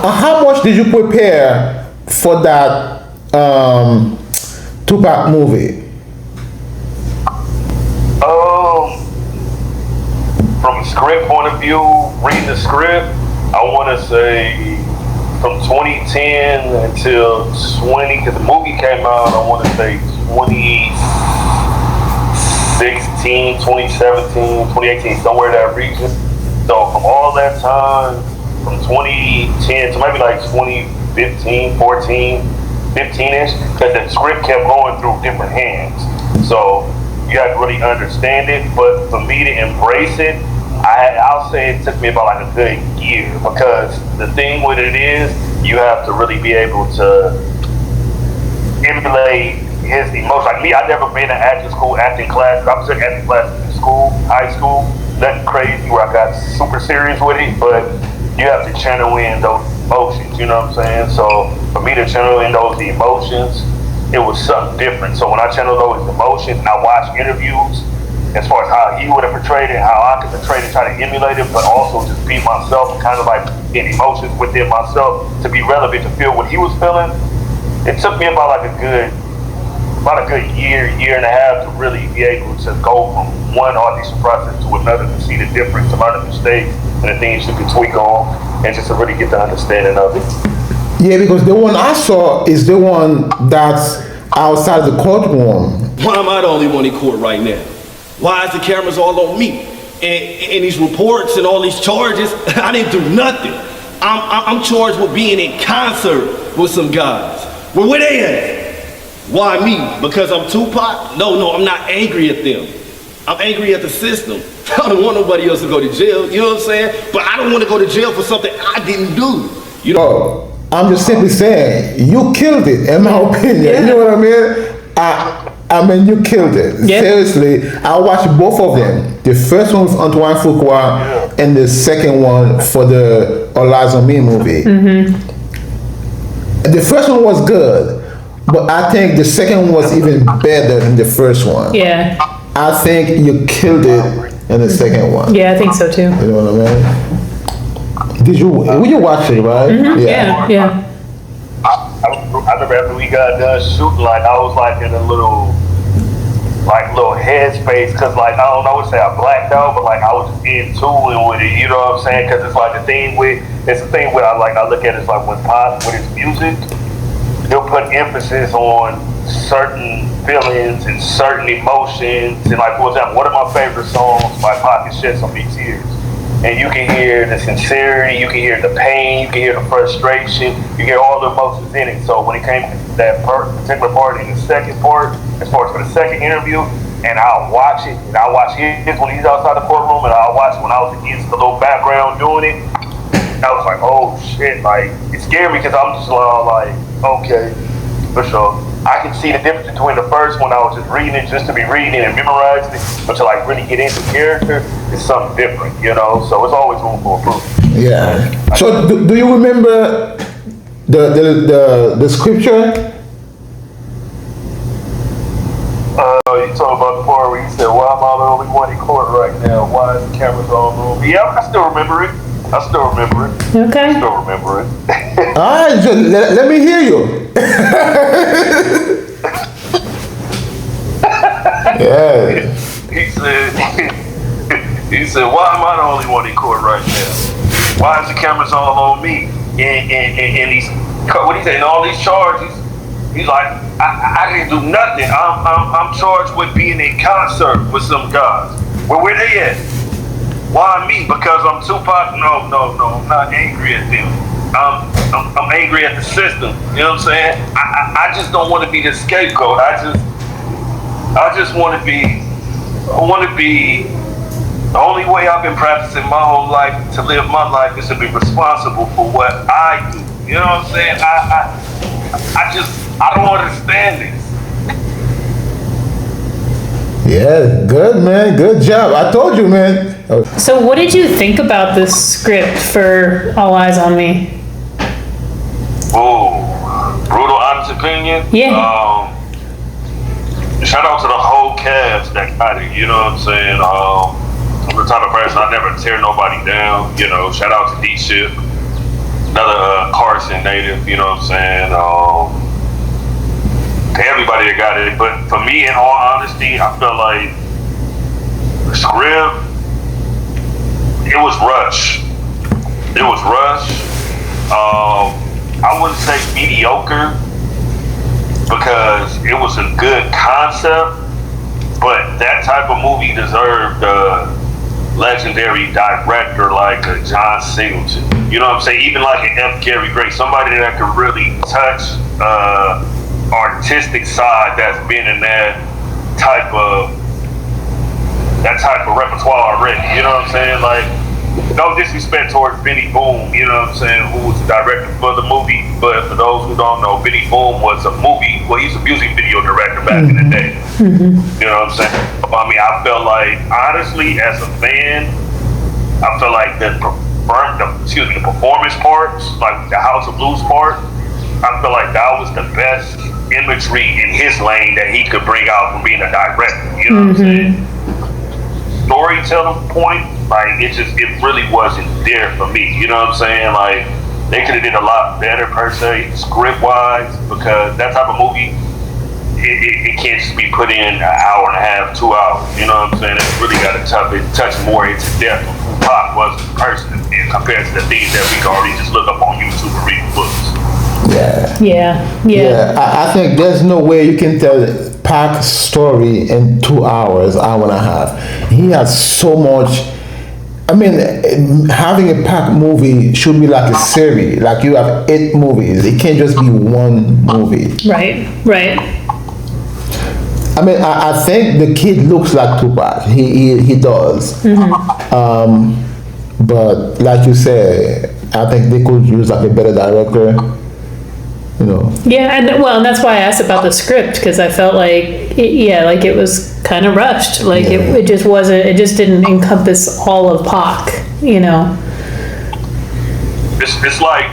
how much did you prepare for that Tupac movie? From a script point of view, reading the script, I want to say from 2010 until because the movie came out, I want to say 2016, 2017, 2018, somewhere in that region. So from all that time, from 2010 to maybe like 2015, 14, 15-ish, because the script kept going through different hands. So you have to really understand it, but for me to embrace it, I'll say it took me about like a good year, because the thing with it is you have to really be able to emulate his emotions. Like me, I've never been in acting school, acting classes. I took acting classes in school, high school, nothing crazy where I got super serious with it, but you have to channel in those emotions, you know what I'm saying? So for me to channel in those emotions, it was something different. So when I channel those emotions and I watch interviews, as far as how he would have portrayed it, how I could portray it, try to emulate it, but also just be myself and kind of like get emotions within myself to be relevant, to feel what he was feeling. It took me about a good year and a half to really be able to go from one audition process to another, to see the difference, to learn the mistakes and the things you can tweak on, and just to really get the understanding of it. Yeah, because the one I saw is the one that's outside the courtroom. Why am I the only one in court right now? Why is the cameras all on me? And these reports and all these charges, I didn't do nothing. I'm charged with being in concert with some guys. Well, where they at? Why me? Because I'm Tupac? No, I'm not angry at them. I'm angry at the system. I don't want nobody else to go to jail, you know what I'm saying? But I don't want to go to jail for something I didn't do. You know? I'm just simply saying, you killed it, in my opinion. Yeah. You know what I mean? I mean, you killed it. Yeah. Seriously, I watched both of them. The first one with Antoine Fuqua, and the second one for the All Eyez on Me movie. Mm-hmm. The first one was good, but I think the second one was even better than the first one. Yeah. I think you killed it in the second one. Yeah, I think so too. You know what I mean? Did you watch it, right? Mm-hmm. Yeah. I remember after we got done shooting, like I was like in a little headspace, cause like I don't know, say I blacked out, but like I was just in tune with it. You know what I'm saying? Cause it's like the thing with I look at it as like when Pop with his music, he'll put emphasis on certain feelings and certain emotions. And like, for example, one of my favorite songs by Pop is "Shed So Many Tears." And you can hear the sincerity, you can hear the pain, you can hear the frustration, you hear all the emotions in it. So when it came to that particular part in the second part, as far as for the second interview, and I'll watch it, and I'll watch his when he's outside the courtroom, and I'll watch it when I was against the little background doing it. I was like, oh shit, like, it scared me because I'm just like, okay, for sure. I can see the difference between the first one, I was just reading it just to be reading it and memorizing it, but to like really get into character, it's something different, you know? So it's always room for improvement. Yeah. So do you remember the scripture? You talking about the part where you said, why am I the only one in court right now? Why is the cameras all on me? Yeah, I still remember it. Okay. I still remember it. All right, let me hear you. Yeah. He said, why am I the only one in court right now? Why is the cameras all on me? And these, what he said, and all these charges, he's like, I didn't do nothing. I'm charged with being in concert with some guys. Well, where they at? Why me? Because I'm Tupac? No, I'm not angry at them. I'm angry at the system. You know what I'm saying? I just don't want to be the scapegoat. I just want to be. The only way I've been practicing my whole life to live my life is to be responsible for what I do. You know what I'm saying? I don't understand this. Yeah, good man, good job. I told you, man. So what did you think about this script for All Eyez on Me? Oh, brutal honest opinion. Yeah. Shout out to the whole cast that got it. You know what I'm saying? I'm the type of person I never tear nobody down. You know, shout out to D-Ship. another Carson native, you know what I'm saying? To everybody that got it, but for me, in all honesty, I felt like the script, it was rushed. It was rushed. I wouldn't say mediocre because it was a good concept, but that type of movie deserved a legendary director like a John Singleton. You know what I'm saying? Even like an F. Gary Gray, somebody that could really touch artistic side that's been in that type of repertoire already. You know what I'm saying? Like, no disrespect towards Benny Boom, you know what I'm saying, who was the director for the movie, but for those who don't know, Benny Boom was he's a music video director back in the day. You know what I'm saying? I mean, I felt like, honestly, as a fan, I felt like the performance parts, like the House of Blues part, I feel like that was the best imagery in his lane that he could bring out from being a director. You know what I'm saying? Storytelling point, like it really wasn't there for me. You know what I'm saying? Like they could have did a lot better per se, script wise, because that type of movie, it can't just be put in an hour and a half, 2 hours. You know what I'm saying? It's really got to touch more into depth of who Pac was as a person compared to the things that we can already just look up on YouTube and read books. Yeah. I think there's no way you can tell Pac's story in 2 hours, hour and a half. He has so much. I mean, having a Pac movie should be like a series. Like you have 8 movies. It can't just be one movie. Right. I mean, I think the kid looks like Tupac. He does. But like you said, I think they could use like a better director. You know. Yeah, and that's why I asked about the script, because I felt like it was kind of rushed. Like it just wasn't. It just didn't encompass all of Pac. You know. It's like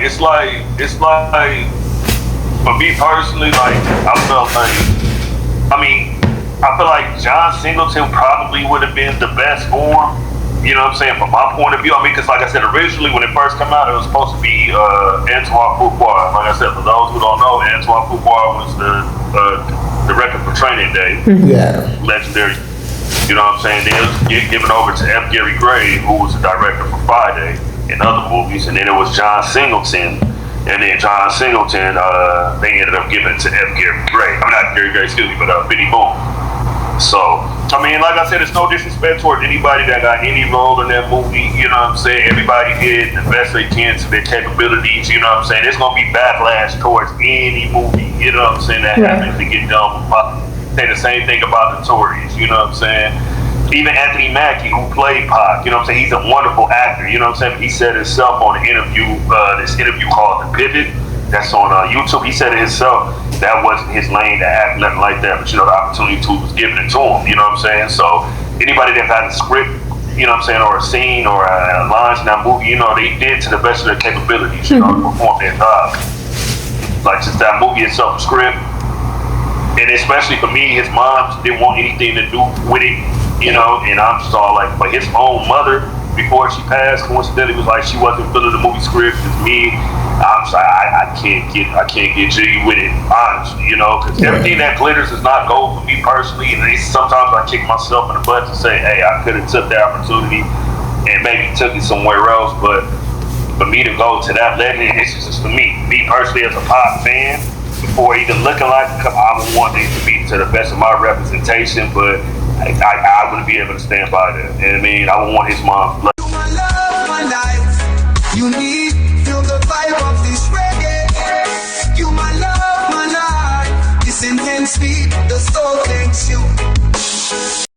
for me personally, like I feel like John Singleton probably would have been the best form. You know what I'm saying? From my point of view, I mean, because like I said, originally when it first came out, it was supposed to be Antoine Fuqua. Like I said, for those who don't know, Antoine Fuqua was the director for Training Day. Legendary. You know what I'm saying? Then it was given over to F. Gary Gray, who was the director for Friday and other movies, and then it was John Singleton. And then John Singleton, they ended up giving it to F. Gary Gray. I mean, not Gary Gray, excuse me, but Benny Boom. So, I mean, like I said, it's no disrespect towards anybody that got any role in that movie. You know what I'm saying? Everybody did the best they can to their capabilities. You know what I'm saying? There's going to be backlash towards any movie, you know what I'm saying, that happens to get done. Say the same thing about Notorious, you know what I'm saying? Even Anthony Mackie, who played Pac, you know what I'm saying? He's a wonderful actor, you know what I'm saying? He said himself on the interview, this interview called The Pivot, that's on YouTube. He said it himself. That wasn't his lane to act, nothing like that. But, you know, the opportunity was given it to him, you know what I'm saying? So anybody that had a script, you know what I'm saying, or a scene or a lines in that movie, you know, they did to the best of their capabilities, you know, to perform their job. Like just that movie itself, script. And especially for me, his mom didn't want anything to do with it, you know, and I'm just all like, but his own mother, before she passed, coincidentally, was like she wasn't feeling the movie script. It's me. I'm just like, I can't get jiggy with it, honestly, you know, because everything that glitters is not gold for me personally. And sometimes I kick myself in the butt to say, hey, I could have took that opportunity and maybe took it somewhere else. But for me to go to that level, it's just for me personally as a Pac fan, before even looking like, I would want it to be to the best of my representation, but I wouldn't be able to stand by that. And I mean, I would want his mom's blood. You my love, my life. You need, feel the vibe of this reggae. You my love, my life. This intensity, the soul thanks you.